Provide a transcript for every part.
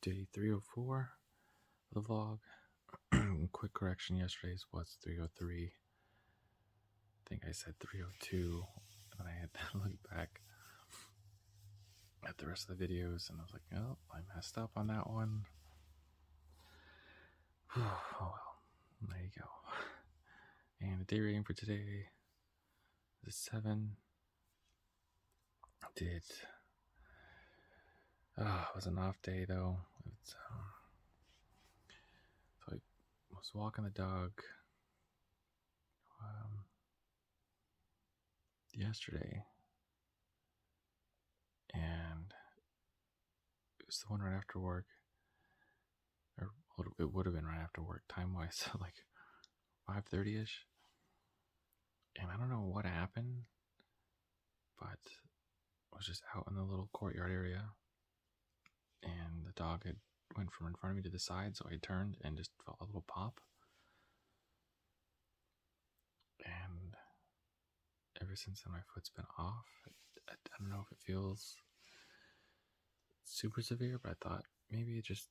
day 304 of the vlog. Quick correction, yesterday's was 303. I think I said 302, and I had to look back at the rest of the videos, and I was like, oh, I messed up on that one. Oh well, there you go. And the day rating for today is 7. It was an off day though. So I was walking the dog yesterday, and it was the one right after work, or it would have been right after work time-wise, like 5:30ish. And I don't know what happened, but I was just out in the little courtyard area, and the dog had went from in front of me to the side, so I turned and just felt a little pop. And ever since then, my foot's been off. I don't know if it feels super severe, but I thought maybe it just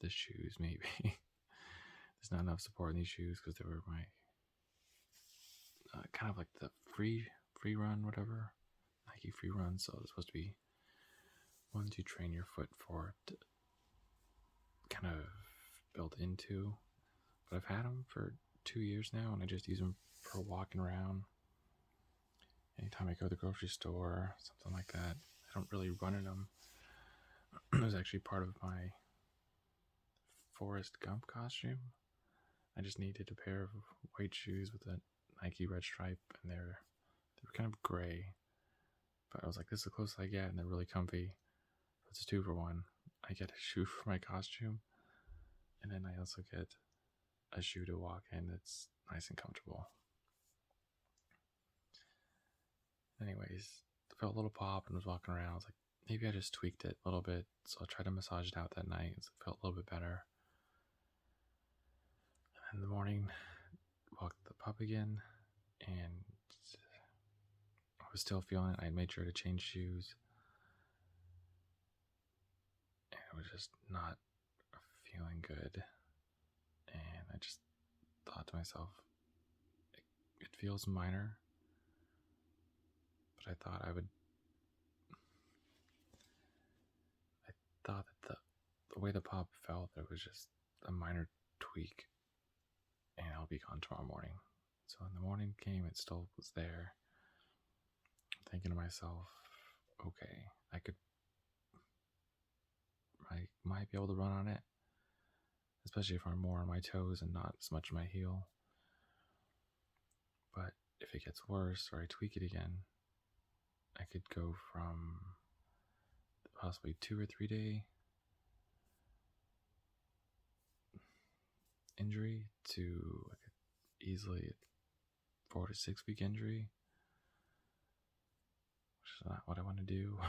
the shoes, maybe. There's not enough support in these shoes because they were my kind of like the free run, whatever, Nike free run. So it's supposed to be ones you train your foot for it kind of built into. But I've had them for 2 years now, and I just use them for walking around. Anytime I go to the grocery store, something like that. I don't really run in them. It was actually part of my Forrest Gump costume. I just needed a pair of white shoes with a Nike red stripe, and they were kind of gray. But I was like, this is the closest I get, and they're really comfy. So it's a 2 for 1. I get a shoe for my costume, and then I also get a shoe to walk in that's nice and comfortable. Anyways, I felt a little pop and was walking around. I was like, maybe I just tweaked it a little bit, so I tried to massage it out that night. So it felt a little bit better. And in the morning, walked the pup again, and I was still feeling it. I made sure to change shoes, and it was just not feeling good. And I just thought to myself, it feels minor, but I thought that the way the pop felt, it was just a minor tweak, and I'll be gone tomorrow morning. So when the morning came, it still was there. I'm thinking to myself, okay, I might be able to run on it, especially if I'm more on my toes and not as much on my heel. But if it gets worse or I tweak it again, I could go from possibly 2 or 3 day injury to easily a 4 to 6 week injury, which is not what I want to do.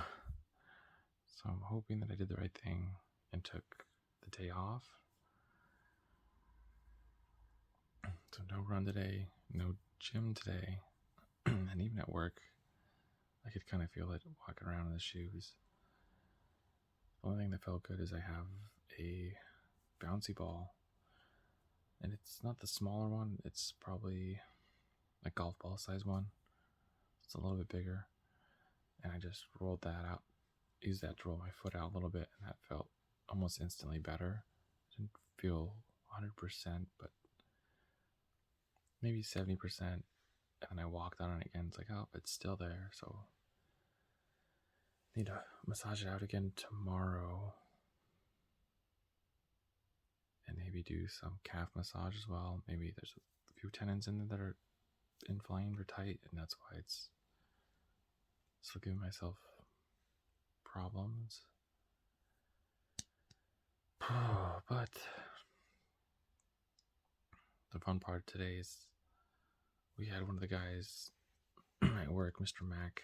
So I'm hoping that I did the right thing and took the day off. So no run today, no gym today, and even at work, I could kind of feel it walking around in the shoes. The only thing that felt good is I have a bouncy ball, and it's not the smaller one, it's probably a golf ball size one. It's a little bit bigger, and I just rolled that out, used that to roll my foot out a little bit, and that felt almost instantly better. Didn't feel 100%, but maybe 70%. And I walked on it again. It's like, oh, it's still there. So I need to massage it out again tomorrow, and maybe do some calf massage as well. Maybe there's a few tendons in there that are inflamed or tight, and that's why it's still giving myself problems. But the fun part today is we had one of the guys at work, Mr. Mac.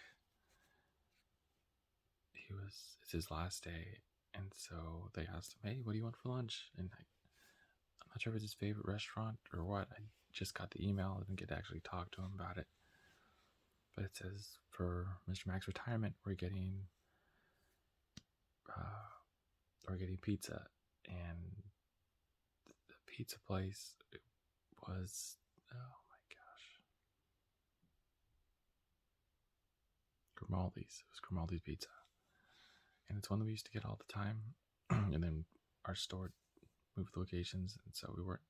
It's his last day, and so they asked him, hey, what do you want for lunch? And I'm not sure if it's his favorite restaurant or what. I just got the email. I didn't get to actually talk to him about it. But it says for Mr. Mac's retirement, we're getting were getting pizza, and the pizza place was, oh my gosh, Grimaldi's. It was Grimaldi's Pizza, and it's one that we used to get all the time. And then our store moved locations, and so we weren't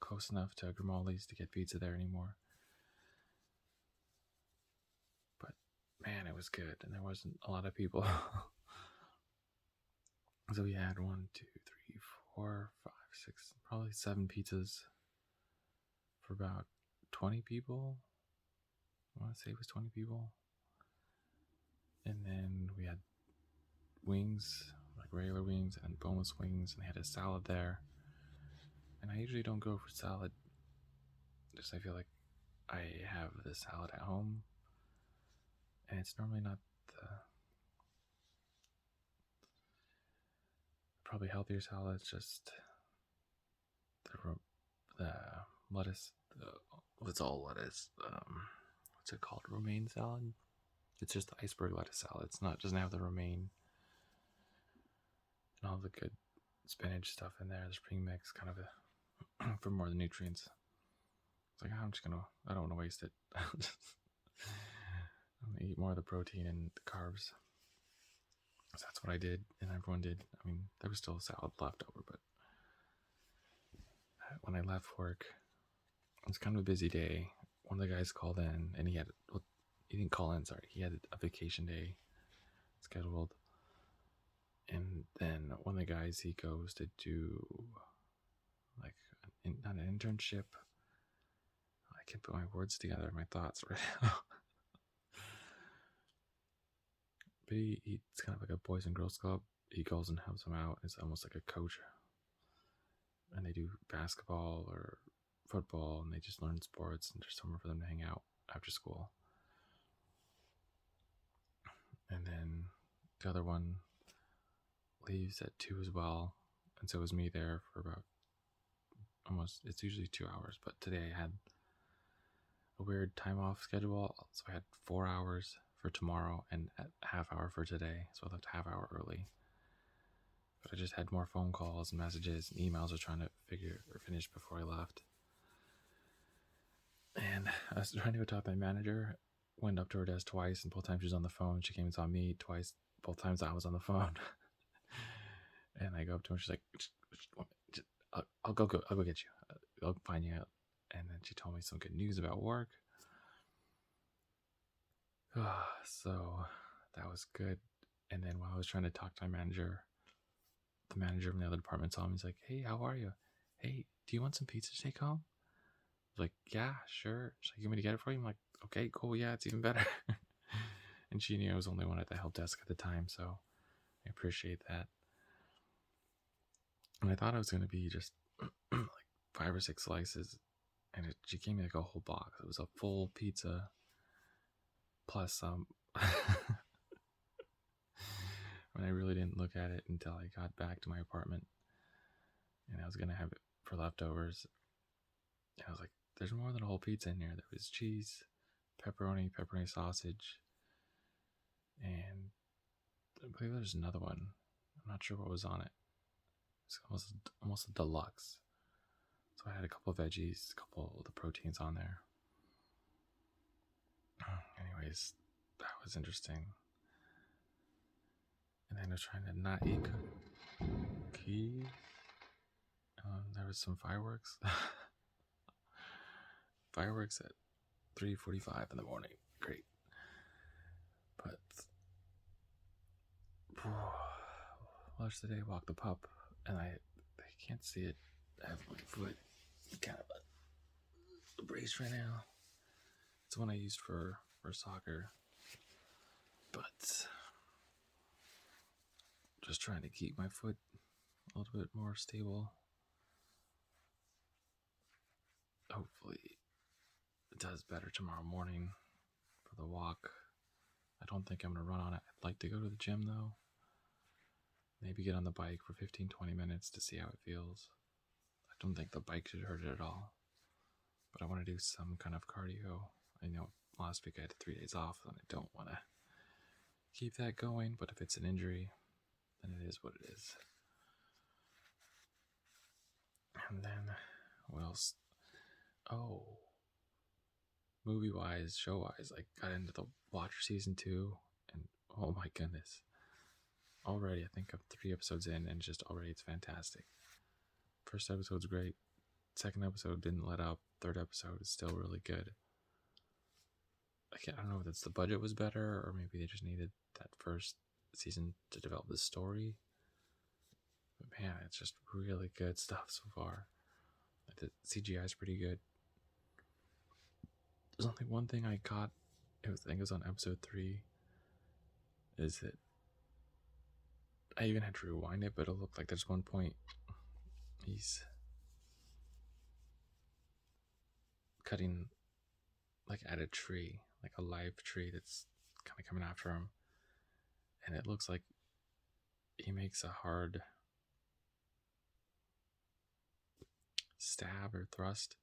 close enough to Grimaldi's to get pizza there anymore. But man, it was good, and there wasn't a lot of people. So we had 1, 2, 3, 4, 5, 6, probably 7 pizzas for about 20 people. I want to say it was 20 people. And then we had wings, like regular wings and boneless wings, and they had a salad there. And I usually don't go for salad, just I feel like I have the salad at home, and it's normally not the probably healthier salad. It's just the lettuce. What's all lettuce? What's it called? Romaine salad. It's just the iceberg lettuce salad. It's not, doesn't have the romaine and all the good spinach stuff in there. The spring mix, kind of for more of the nutrients. It's like, I don't want to waste it. I'm gonna eat more of the protein and the carbs. So that's what I did, and everyone did. I mean, there was still a salad left over, but when I left work, it was kind of a busy day. One of the guys called in, and he didn't call in, sorry. He had a vacation day scheduled. And then one of the guys, he goes to do like not an internship. I can't put my words together, my thoughts right now. But it's kind of like a Boys and Girls Club. He goes and helps them out. It's almost like a coach. And they do basketball or football, and they just learn sports, and there's somewhere for them to hang out after school. And then the other one leaves at 2 as well. And so it was me there for about it's usually 2 hours, but today I had a weird time off schedule. So I had 4 hours for tomorrow and a half hour for today. So I left a half hour early. But I just had more phone calls and messages and emails I was trying to finish before I left. And I was trying to go talk to my manager. Went up to her desk twice, and both times she was on the phone. She came and saw me twice. Both times I was on the phone. And I go up to her. She's like, I'll go get you. I'll find you out. And then she told me some good news about work. So that was good. And then while I was trying to talk to my manager, the manager from the other department saw me. He's like, hey, how are you? Hey, do you want some pizza to take home? I was like, yeah, sure. She's like, you want me to get it for you? I'm like, okay, cool. Yeah, it's even better. And she knew I was the only one at the help desk at the time, so I appreciate that. And I thought it was going to be just like 5 or 6 slices, and she gave me like a whole box. It was a full pizza plus some. And I really didn't look at it until I got back to my apartment, and I was going to have it for leftovers. And I was like, there's more than a whole pizza in here. There was cheese, pepperoni sausage, and I believe there's another one. I'm not sure what was on it. It's almost a deluxe. So I had a couple of veggies, a couple of the proteins on there. Anyways, that was interesting. And then I was trying to not eat cookies. There was some fireworks. Fireworks at 3:45 in the morning. Great. But watched the day, walk the pup, and I can't see it. I have my foot kind of a brace right now. It's the one I used for soccer, but just trying to keep my foot a little bit more stable. Hopefully it does better tomorrow morning for the walk. I don't think I'm going to run on it. I'd like to go to the gym though. Maybe get on the bike for 15-20 minutes to see how it feels. I don't think the bike should hurt it at all. But I want to do some kind of cardio. I know last week I had 3 days off, and I don't want to keep that going. But if it's an injury, then it is what it is. And then, what else? Oh, movie wise, show wise, I got into The Watcher season 2, and oh my goodness. Already, I think I'm 3 episodes in, and just already it's fantastic. First episode's great. Second episode didn't let up. Third episode is still really good. I don't know if it's the budget was better, or maybe they just needed that first season to develop the story. But man, it's just really good stuff so far. The CGI is pretty good. There's only one thing I caught. I think it was on episode 3. Is that I even had to rewind it, but it looked like there's one point he's cutting like at a tree, like a live tree that's kind of coming after him, and it looks like he makes a hard stab or thrust,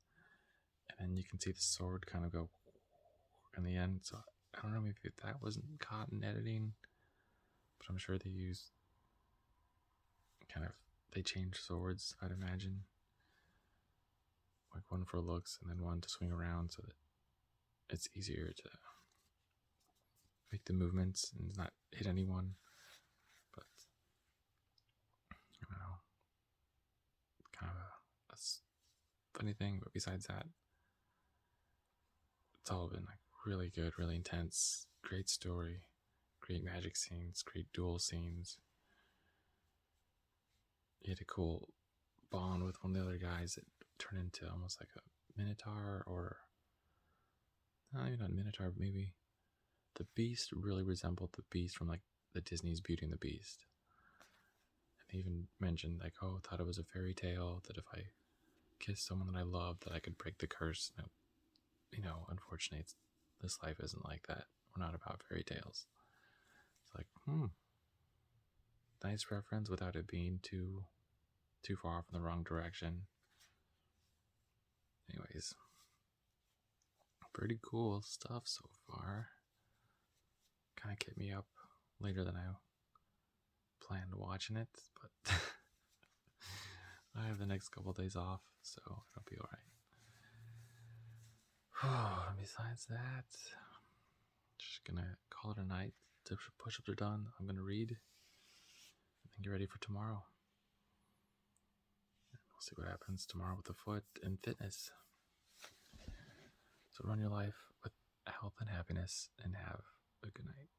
and then you can see the sword kind of go in the end. So I don't know, maybe if that wasn't caught in editing, but I'm sure they use they change swords, I'd imagine, like one for looks and then one to swing around so that it's easier to make the movements and not hit anyone. But I don't know, kind of a funny thing. But besides that, it's all been like really good, really intense, great story, great magic scenes, great duel scenes. He had a cool bond with one of the other guys that turned into almost like a minotaur, or not even a minotaur, but maybe the beast really resembled the beast from like the Disney's Beauty and the Beast. And they even mentioned like, oh, thought it was a fairy tale, that if I kissed someone that I loved, that I could break the curse. No, unfortunately, this life isn't like that. We're not about fairy tales. It's like, nice reference without it being too far from the wrong direction. Anyways, pretty cool stuff so far. Kind of kept me up later than I planned watching it, but I have the next couple of days off, so it'll be alright. Besides that, just gonna call it a night. The push-ups are done. I'm gonna read and then get ready for tomorrow. And we'll see what happens tomorrow with the foot and fitness. So run your life with health and happiness, and have a good night.